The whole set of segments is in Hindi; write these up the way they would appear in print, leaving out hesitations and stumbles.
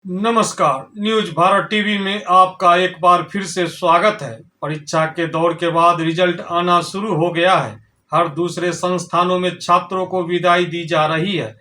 नमस्कार, न्यूज भारत टीवी में आपका एक बार फिर से स्वागत है। परीक्षा के दौर के बाद रिजल्ट आना शुरू हो गया है। हर दूसरे संस्थानों में छात्रों को विदाई दी जा रही है।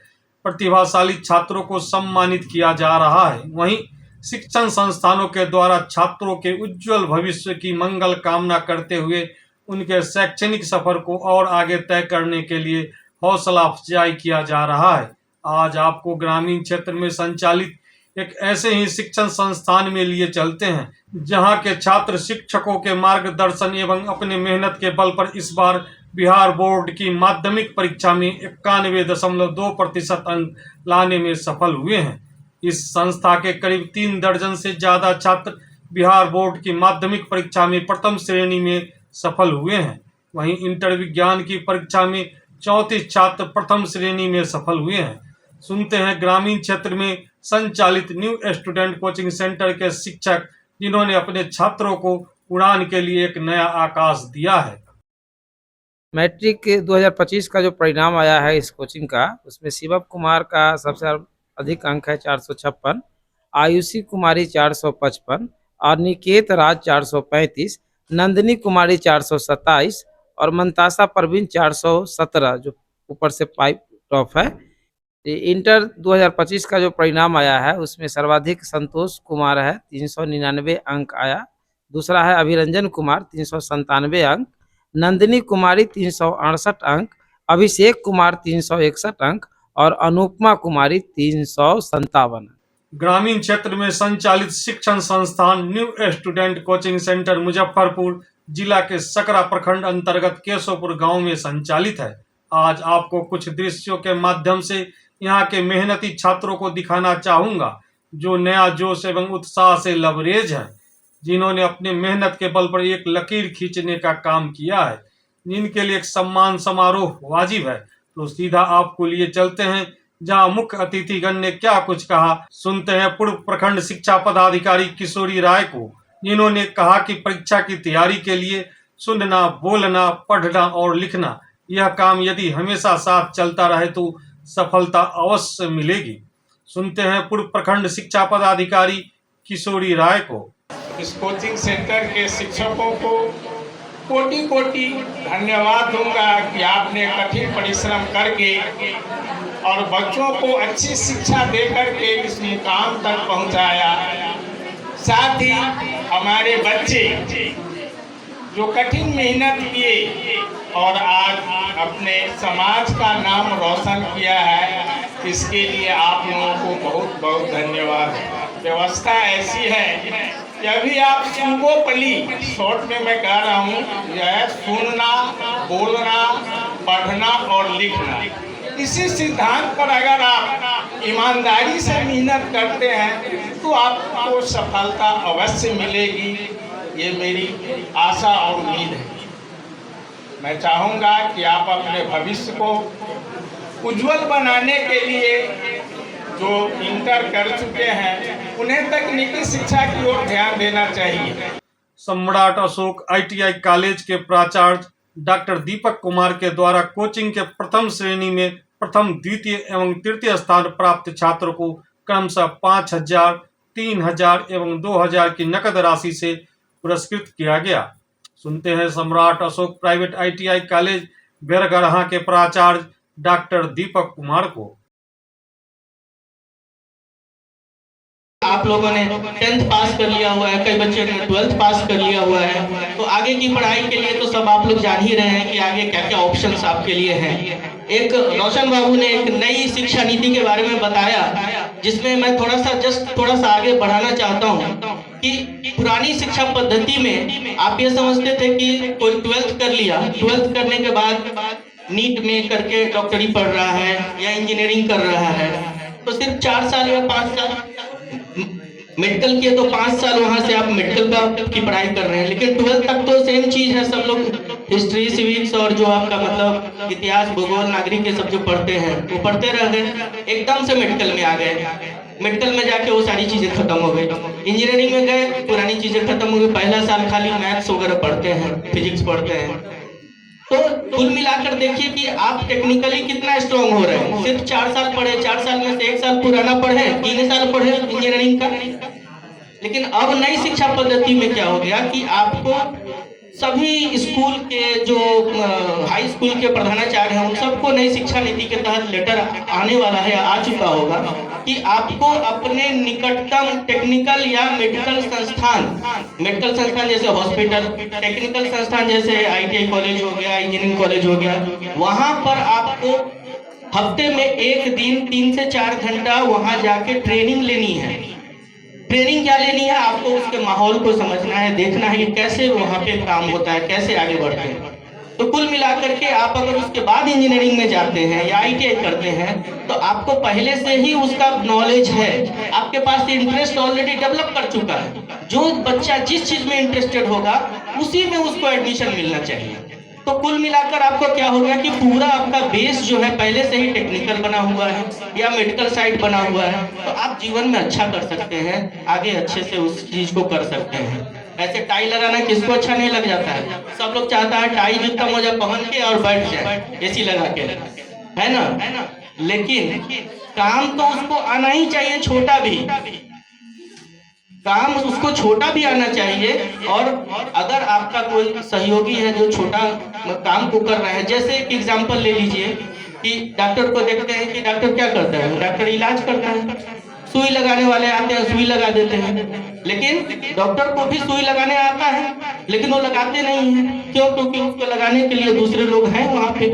प्रतिभाशाली छात्रों को सम्मानित किया जा रहा है। वहीं शिक्षण संस्थानों के द्वारा छात्रों के उज्जवल भविष्य की मंगल कामना करते हुए उनके शैक्षणिक सफर को और आगे तय करने के लिए हौसला अफजाई किया जा रहा है। आज आपको ग्रामीण क्षेत्र में संचालित एक ऐसे ही शिक्षण संस्थान में लिए चलते हैं जहां के छात्र शिक्षकों के मार्गदर्शन एवं अपने मेहनत के बल पर इस बार बिहार बोर्ड की माध्यमिक परीक्षा में 91.2% अंक लाने में सफल हुए हैं। इस संस्था के करीब 3 दर्जन से ज्यादा छात्र बिहार बोर्ड की माध्यमिक परीक्षा में प्रथम श्रेणी में सफल हुए हैं। वहीं इंटर विज्ञान की परीक्षा में 34 छात्र प्रथम श्रेणी में सफल हुए हैं। सुनते हैं ग्रामीण क्षेत्र में संचालित न्यू स्टूडेंट कोचिंग सेंटर के शिक्षक जिन्होंने अपने छात्रों को उड़ान के लिए एक नया आकाश दिया है। मैट्रिक 2025 का जो परिणाम आया है इस कोचिंग का, उसमें शिवम कुमार का सबसे अधिक अंक है 456, आयुषी कुमारी 455 और निकेत राज 435, नंदिनी कुमारी 427 और मंतासा परवीन 417 जो ऊपर से पाइप टॉप है। इंटर 2025 का जो परिणाम आया है उसमें सर्वाधिक संतोष कुमार है, 399 अंक आया। दूसरा है अभिरंजन कुमार 397 अंक, नंदिनी कुमारी 368 अंक, अभिषेक कुमार 361 अंक और अनुपमा कुमारी 357। ग्रामीण क्षेत्र में संचालित शिक्षण संस्थान new student coaching centre Muzaffarpur जिला के सकरा प्रखंड अंतर्गत केशवपुर गांव में संचालित है। आज आपको कुछ दृश्यों के माध्यम से यहाँ के मेहनती छात्रों को दिखाना चाहूंगा जो नया जोश एवं उत्साह से लबरेज हैं, जिन्होंने अपने मेहनत के बल पर एक लकीर खींचने का काम किया है, जिनके लिए एक सम्मान समारोह वाजिब है। तो सीधा आपको लिए चलते हैं जहां मुख्य अतिथिगण ने क्या कुछ कहा। सुनते हैं पूर्व प्रखंड शिक्षा पदाधिकारी किशोरी राय को, जिन्होंने कहा कि परीक्षा की तैयारी के लिए सुनना, बोलना, पढ़ना और लिखना यह काम यदि हमेशा साथ चलता रहे तो सफलता अवश्य मिलेगी। सुनते हैं पूर्व प्रखंड शिक्षा पदाधिकारी किशोरी राय को। इस कोचिंग सेंटर के शिक्षकों को कोटि कोटि धन्यवाद दूंगा कि आपने कठिन परिश्रम करके और बच्चों को अच्छी शिक्षा दे करके इस मुकाम तक पहुंचाया। साथ ही हमारे बच्चे जो कठिन मेहनत किए और आज अपने समाज का नाम रोशन किया है, इसके लिए आप लोगों को बहुत बहुत धन्यवाद। व्यवस्था ऐसी है कि अभी आप सुगोपली शॉर्ट में मैं कह रहा हूँ, यह सुनना, बोलना, पढ़ना और लिखना, इसी सिद्धांत पर अगर आप ईमानदारी से मेहनत करते हैं तो आपको सफलता अवश्य मिलेगी। ये मेरी आशा और उम्मीद है। मैं चाहूँगा कि आप अपने भविष्य को उज्जवल बनाने के लिए जो इंटर कर चुके हैं उन्हें तकनीकी शिक्षा की ओर ध्यान देना चाहिए। सम्राट अशोक ITI कॉलेज के प्राचार्य डॉक्टर दीपक कुमार के द्वारा कोचिंग के प्रथम श्रेणी में प्रथम, द्वितीय एवं तृतीय स्थान प्राप्त छात्रों को क्रमशः 5,000, 3,000 एवं 2,000 की नकद राशि से पुरस्कृत किया गया। सुनते हैं सम्राट अशोक प्राइवेट ITI कॉलेज बेरगढ़ा के प्राचार्य डॉक्टर दीपक कुमार को। आप लोगों ने 10th पास कर लिया हुआ है, कई बच्चों ने 12th पास कर लिया हुआ है, तो आगे की पढ़ाई के लिए तो सब आप लोग जान ही रहे हैं कि आगे क्या क्या ऑप्शंस आपके लिए हैं। एक रोशन बाबू ने एक नई शिक्षा नीति के बारे में बताया, जिसमें मैं थोड़ा सा आगे बढ़ाना चाहता हूँ कि पुरानी शिक्षा पद्धति में आप ये समझते थे कि कोई 12th कर लिया, 12th करने के बाद नीट में करके डॉक्टरी पढ़ रहा है या इंजीनियरिंग कर रहा है तो सिर्फ 4 साल या 5 साल मेडिकल किए तो 5 साल वहाँ से आप मेडिकल की पढ़ाई कर रहे हैं। लेकिन 12th तक तो सेम चीज़ है, सब लोग हिस्ट्री, सिविक्स और जो आपका मतलब इतिहास, भूगोल, नागरिक ये सब जो पढ़ते हैं वो पढ़ते रह गए। एकदम से मेडिकल में आ गए, मेडिकल में जाके वो सारी चीज़ें खत्म हो गई। इंजीनियरिंग में गए, पुरानी चीज़ें खत्म हो गई। पहला साल खाली मैथ्स वगैरह पढ़ते हैं, फिजिक्स पढ़ते हैं। तो कुल मिलाकर देखिए कि आप टेक्निकली कितना स्ट्रांग हो रहे हैं। सिर्फ 4 साल पढ़े, 4 साल में से 1 साल पुराना पढ़े, 3 साल पढ़े इंजीनियरिंग का। लेकिन अब नई शिक्षा पद्धति में क्या हो गया कि आपको सभी स्कूल के जो हाई स्कूल के प्रधानाचार्य हैं उन सबको नई शिक्षा नीति के तहत लेटर आने वाला है, आ चुका होगा कि आपको अपने निकटतम टेक्निकल या मेडिकल संस्थान जैसे हॉस्पिटल, टेक्निकल संस्थान जैसे ITI कॉलेज हो गया, इंजीनियरिंग कॉलेज हो गया, वहां पर आपको हफ्ते में 1 दिन 3 से 4 घंटा वहां जाके ट्रेनिंग लेनी है। ट्रेनिंग क्या लेनी है? आपको उसके माहौल को समझना है, देखना है कि कैसे वहाँ पे काम होता है, कैसे आगे बढ़ते हैं। तो कुल मिलाकर के आप अगर उसके बाद इंजीनियरिंग में जाते हैं या ITI करते हैं तो आपको पहले से ही उसका नॉलेज है, आपके पास इंटरेस्ट ऑलरेडी डेवलप कर चुका है। जो बच्चा जिस चीज में इंटरेस्टेड होगा उसी में उसको एडमिशन मिलना चाहिए। तो कुल मिलाकर आपको क्या हो गया कि पूरा आपका बेस जो है पहले से ही टेक्निकल बना हुआ है या मेडिकल साइड बना हुआ है, तो आप जीवन में अच्छा कर सकते हैं, आगे अच्छे से उस चीज को कर सकते हैं। ऐसे टाई लगाना किसको अच्छा नहीं लग जाता है? सब लोग चाहता है टाई जूता मोजा पहन के और बैठ जाए AC लगा के, है ना? लेकिन काम तो उसको आना ही चाहिए, छोटा भी काम उसको छोटा भी आना चाहिए। और अगर आपका कोई सहयोगी है जो छोटा काम को कर रहा है, जैसे एक एग्जांपल ले लीजिए कि डॉक्टर को देखते हैं कि डॉक्टर क्या करता है, डॉक्टर इलाज करता है, सुई लगाने वाले आते हैं, सुई लगा देते हैं। लेकिन डॉक्टर को भी सुई लगाने आता है लेकिन वो लगाते नहीं है। क्यों? क्योंकि उसको लगाने के लिए दूसरे लोग हैं वहां पे।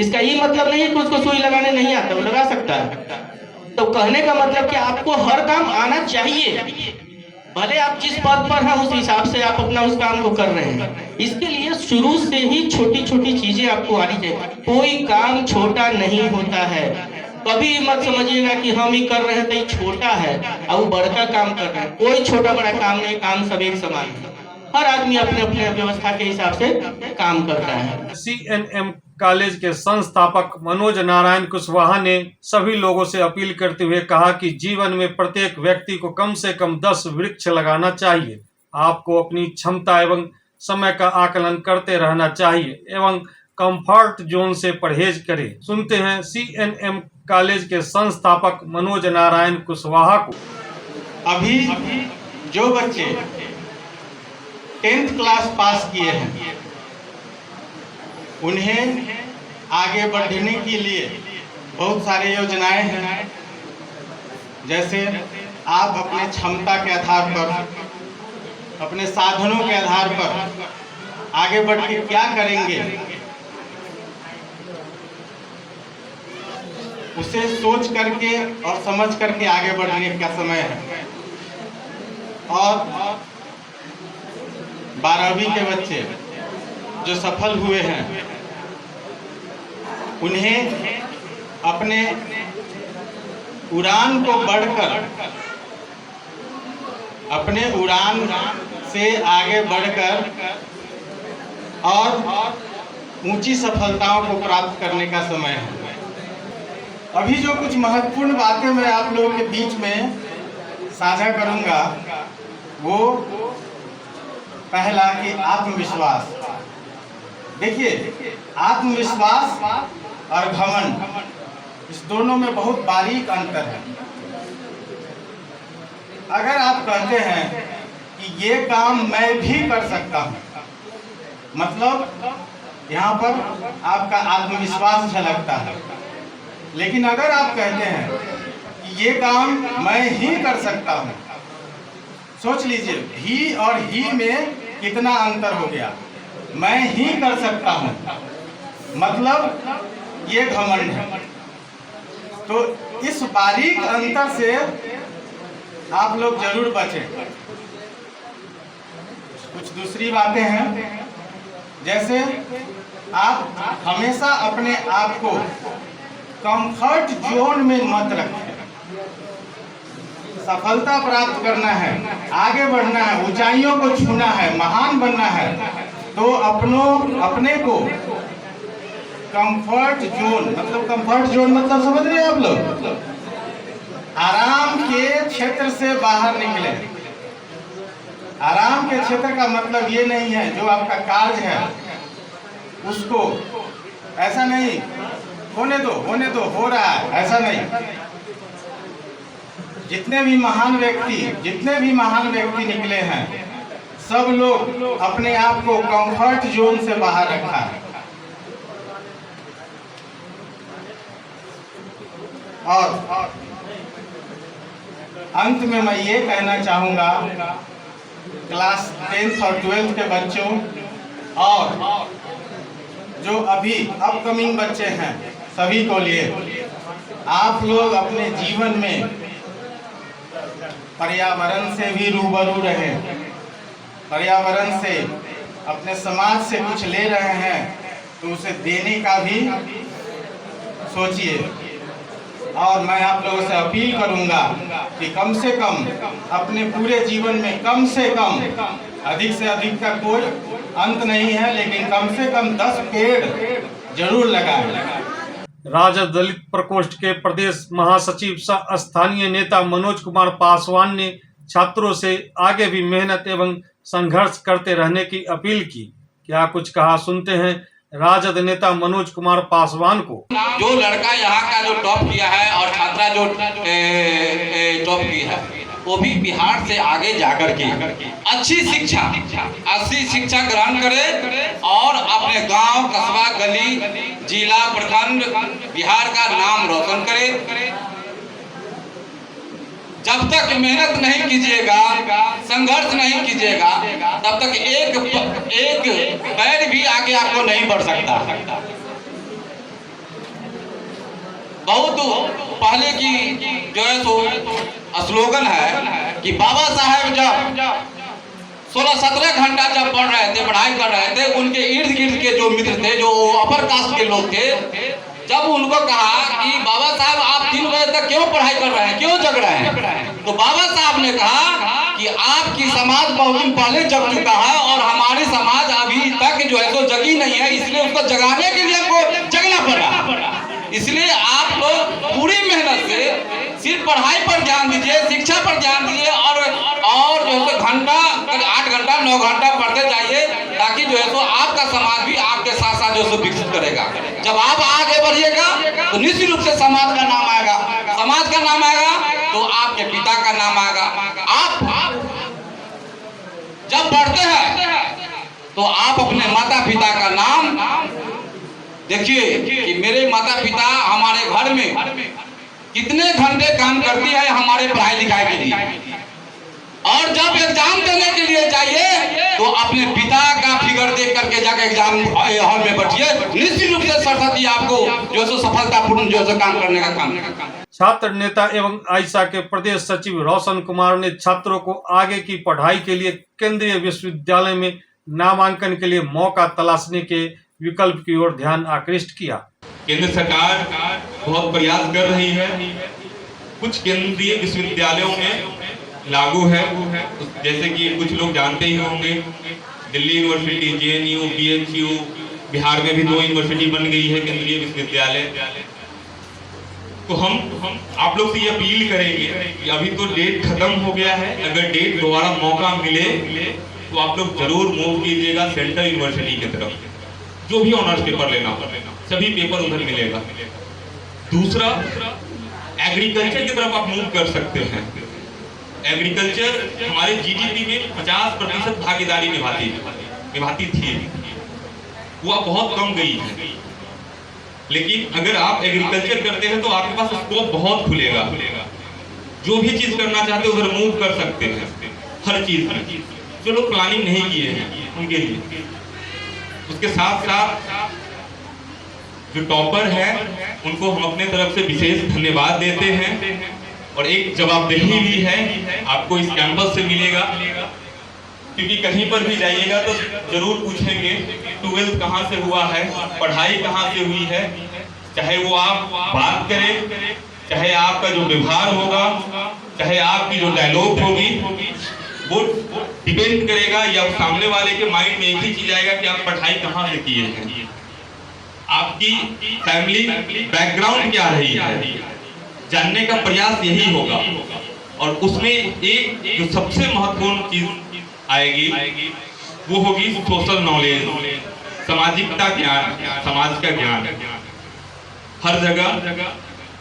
इसका ये मतलब नहीं है कि उसको सुई लगाने नहीं आता, वो लगा सकता है। तो कहने का मतलब कि आपको हर काम आना चाहिए, भले आप जिस पद पर हैं उस हिसाब से आप अपना उस काम को कर रहे हैं। इसके लिए शुरू से ही छोटी छोटी चीजें आपको आनी चाहिए। कोई काम छोटा नहीं होता है। कभी मत समझिएगा कि हम ही कर रहे हैं तो ये छोटा है और वो बड़का काम कर रहे हैं। कोई छोटा बड़ा काम नहीं, काम सब एक समान है। हर आदमी अपने अपने व्यवस्था के हिसाब से काम करता है। CNM कॉलेज के संस्थापक मनोज नारायण कुशवाहा ने सभी लोगों से अपील करते हुए कहा कि जीवन में प्रत्येक व्यक्ति को कम से कम 10 वृक्ष लगाना चाहिए। आपको अपनी क्षमता एवं समय का आकलन करते रहना चाहिए एवं कंफर्ट जोन से परहेज करें। सुनते हैं CNM कॉलेज के संस्थापक मनोज नारायण कुशवाहा को। अभी जो बच्चे 10th क्लास पास किए हैं उन्हें आगे बढ़ने के लिए बहुत सारी योजनाएं हैं। जैसे आप अपने क्षमता के आधार पर, अपने साधनों के आधार पर आगे बढ़ के क्या करेंगे उसे सोच करके और समझ करके आगे बढ़ने का समय है। और 12वीं के बच्चे जो सफल हुए हैं उन्हें अपने उड़ान को बढ़कर, अपने उड़ान से आगे बढ़कर और ऊंची सफलताओं को प्राप्त करने का समय है। अभी जो कुछ महत्वपूर्ण बातें मैं आप लोगों के बीच में साझा करूंगा, वो पहला कि आत्मविश्वास। देखिए, आत्मविश्वास और घमंड, इस दोनों में बहुत बारीक अंतर है। अगर आप कहते हैं कि ये काम मैं भी कर सकता हूँ, मतलब यहाँ पर आपका आत्मविश्वास झलकता है। लेकिन अगर आप कहते हैं कि ये काम मैं ही कर सकता हूँ, सोच लीजिए भी और ही में कितना अंतर हो गया। मैं ही कर सकता हूँ मतलब ये घमंड है। तो इस बारीक अंतर से आप लोग जरूर बचें। कुछ दूसरी बातें हैं, जैसे आप हमेशा अपने आप को कंफर्ट जोन में मत रखें। सफलता प्राप्त करना है, आगे बढ़ना है, ऊंचाइयों को छूना है, महान बनना है, तो अपने को कंफर्ट जोन, मतलब कंफर्ट जोन मतलब समझ रहे हैं आप लोग? आराम के क्षेत्र से बाहर निकले। आराम के क्षेत्र का मतलब ये नहीं है जो आपका कार्य है उसको ऐसा नहीं होने दो हो रहा है, ऐसा नहीं। जितने भी महान व्यक्ति निकले हैं, सब लोग अपने आप को कंफर्ट जोन से बाहर रखा है। और अंत में मैं ये कहना चाहूँगा क्लास 10th और 12th के बच्चों और जो अभी अपकमिंग बच्चे हैं, सभी को लिए आप लोग अपने जीवन में पर्यावरण से भी रूबरू रहें। पर्यावरण से, अपने समाज से कुछ ले रहे हैं तो उसे देने का भी सोचिए। और मैं आप लोगों से अपील करूंगा कि कम से कम अपने पूरे जीवन में कम से कम, अधिक से अधिक का कोई अंत नहीं है, लेकिन कम से कम 10 पेड़ जरूर लगाएं। राजद दलित प्रकोष्ठ के प्रदेश महासचिव सह स्थानीय नेता मनोज कुमार पासवान ने छात्रों से आगे भी मेहनत एवं संघर्ष करते रहने की अपील की। क्या कुछ कहा, सुनते हैं राजद नेता मनोज कुमार पासवान को। जो लड़का यहाँ का जो टॉप किया है और छात्रा जो टॉप की है, वो भी बिहार से आगे जाकर के अच्छी शिक्षा ग्रहण करे और अपने गांव, कस्बा, गली, जिला, प्रखंड, बिहार का नाम रोशन करे। जब तक मेहनत नहीं कीजिएगा, संघर्ष नहीं कीजिएगा, तब तक एक पैर भी आगे आपको नहीं बढ़ सकता। बहुत पहले की जो है तो स्लोगन है कि बाबा साहेब जब 16-17 घंटा जब पढ़ रहे थे, पढ़ाई कर रहे थे, उनके इर्द गिर्द के जो मित्र थे, जो अपर कास्ट के लोग थे, जब उनको कहा कि बाबा साहब आप 3 बजे तक क्यों पढ़ाई कर रहे हैं, क्यों जग रहे हैं, तो बाबा साहब ने कहा कि आपकी समाज बहुत दिन पहले जग चुका है और हमारी समाज अभी तक जो है तो जगी नहीं है, इसलिए उसको जगाने के लिए हमको जगना पड़ा। इसलिए आप लोग पूरी मेहनत से सिर्फ पढ़ाई पर ध्यान दीजिए, शिक्षा पर ध्यान दीजिए और जो है तो घंटा 8 घंटा 9 घंटा पढ़ते जाइए, ताकि जो है तो आपका समाज भी आपके साथ साथ जो है विकसित करेगा। जब आप आगे बढ़िएगा तो निश्चित रूप से समाज का नाम आएगा, समाज का नाम आएगा तो आपके पिता का नाम आएगा। आप जब बढ़ते हैं तो आप अपने माता पिता का नाम देखिए कि मेरे माता पिता हमारे घर में कितने घंटे काम करती है हमारे पढ़ाई लिखाई के लिए, और जब एग्जाम देने के लिए जाइए तो अपने पिता का फिगर देख करके जाकर एग्जाम हॉल में बैठिए। निश्चित रूप से सरस्वती आपको जो है सफलतापूर्ण जो है काम करने का काम। छात्र नेता एवं आयशा के प्रदेश सचिव रोशन कुमार ने छात्रों को आगे की पढ़ाई के लिए केंद्रीय विश्वविद्यालय में नामांकन के लिए मौका तलाशने के विकल्प की ओर ध्यान आकृष्ट किया। केंद्र सरकार बहुत प्रयास कर रही है, कुछ केंद्रीय विश्वविद्यालयों में लागू है, जैसे कि कुछ लोग जानते ही होंगे, Delhi university, JNU, BHU, Bihar में भी 2 यूनिवर्सिटी बन गई है केंद्रीय विश्वविद्यालय। तो हम आप लोग से ये अपील करेंगे कि अभी तो डेट खत्म हो गया है, अगर डेट दोबारा मौका मिले तो आप लोग जरूर मूव कीजिएगा सेंट्रल यूनिवर्सिटी की तरफ। जो भी ऑनर्स पेपर लेना हो, सभी पेपर उधर मिलेगा। दूसरा, एग्रीकल्चर की तरफ आप मूव कर सकते हैं। एग्रीकल्चर हमारे GDP में 50% भागीदारी निभाती थी, वो अब बहुत कम गई है। लेकिन अगर आप एग्रीकल्चर करते हैं तो आपके पास स्कोप बहुत खुलेगा, जो भी चीज करना चाहते हैं उधर मूव कर सकते हैं, हर चीज में। जो लोग प्लानिंग नहीं किए हैं उनके लिए। उसके साथ साथ जो टॉपर है उनको हम अपने तरफ से विशेष धन्यवाद देते हैं, और एक जवाबदेही भी है आपको इस कैंपस से मिलेगा, क्योंकि कहीं पर भी जाइएगा तो जरूर पूछेंगे 12th कहाँ से हुआ है, पढ़ाई कहाँ से हुई है। चाहे वो आप बात करें, चाहे आपका जो व्यवहार होगा, चाहे आपकी जो डायलॉग होगी, वो डिपेंड करेगा या सामने वाले के माइंड में एक ही चीज आएगा कि आप पढ़ाई कहाँ से किए हैं, आपकी फैमिली बैकग्राउंड क्या रही है, जानने का प्रयास यही होगा। और उसमें एक जो सबसे महत्वपूर्ण चीज आएगी वो होगी सोशल नॉलेज। सामाजिकता ज्ञान, समाज का ज्ञान हर जगह,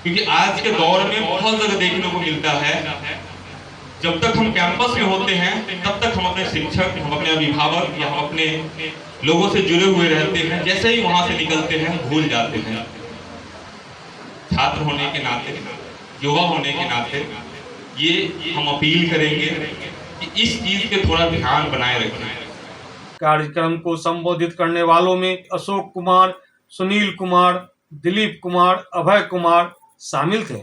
क्योंकि आज के दौर में बहुत जगह देखने को मिलता है, जब तक हम कैंपस में होते हैं तब तक हम अपने शिक्षक, हम अपने अभिभावक या हम अपने लोगों से जुड़े हुए रहते हैं, जैसे ही वहां से निकलते हैं भूल जाते हैं। छात्र होने के नाते, युवा होने के नाते ये हम अपील करेंगे कि इस चीज पे थोड़ा ध्यान बनाए रखें। कार्यक्रम को संबोधित करने वालों में अशोक कुमार, सुनील कुमार, दिलीप कुमार, अभय कुमार शामिल थे।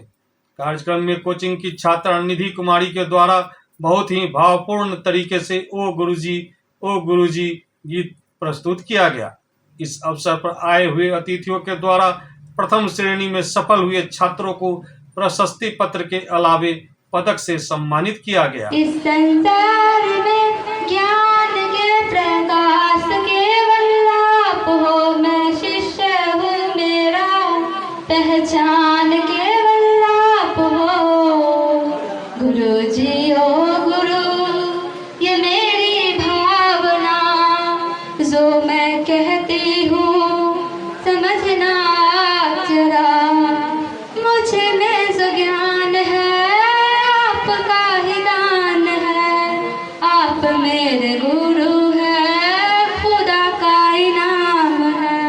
कार्यक्रम में कोचिंग की छात्रा निधि कुमारी के द्वारा बहुत ही भावपूर्ण तरीके से ओ गुरुजी गीत प्रस्तुत किया गया। इस अवसर पर आए हुए अतिथियों के द्वारा प्रथम श्रेणी में सफल हुए छात्रों को प्रशस्ति पत्र के अलावे पदक से सम्मानित किया गया। इस संसार में ज्ञान के प्रकाश केवल आप हो, मैं शिष्य हूँ मेरा पहचान केवल आप हो। गुरु जी ओ गुरु, ये मेरी भावना जो मैं कहती हूँ समझना आप जरा। मुझे में जो ज्ञान है आपका ही दान है, आप मेरे गुरु है, खुदा का इनाम है।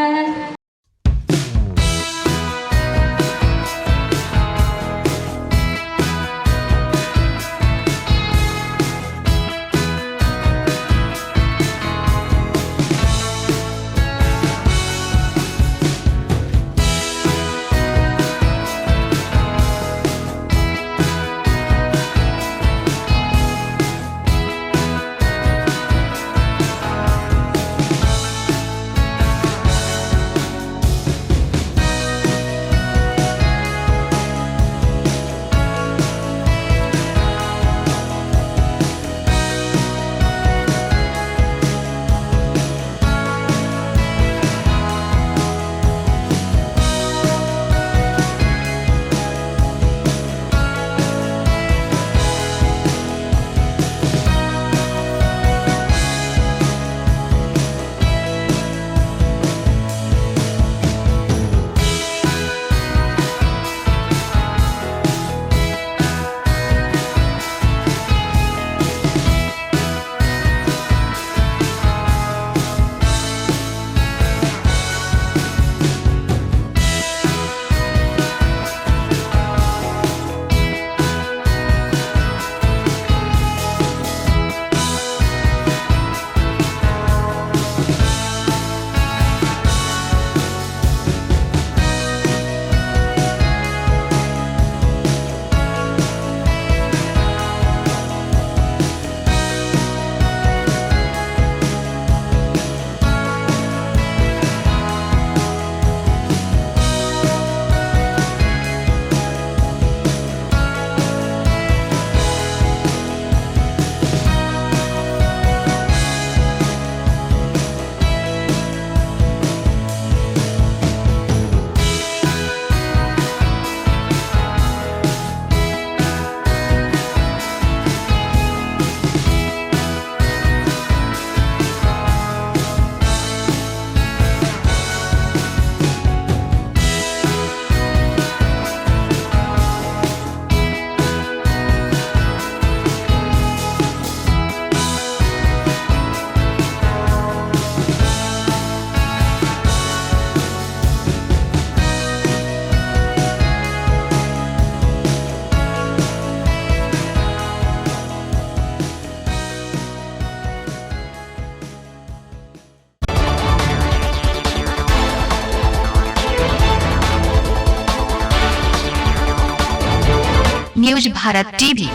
News Bharat TV.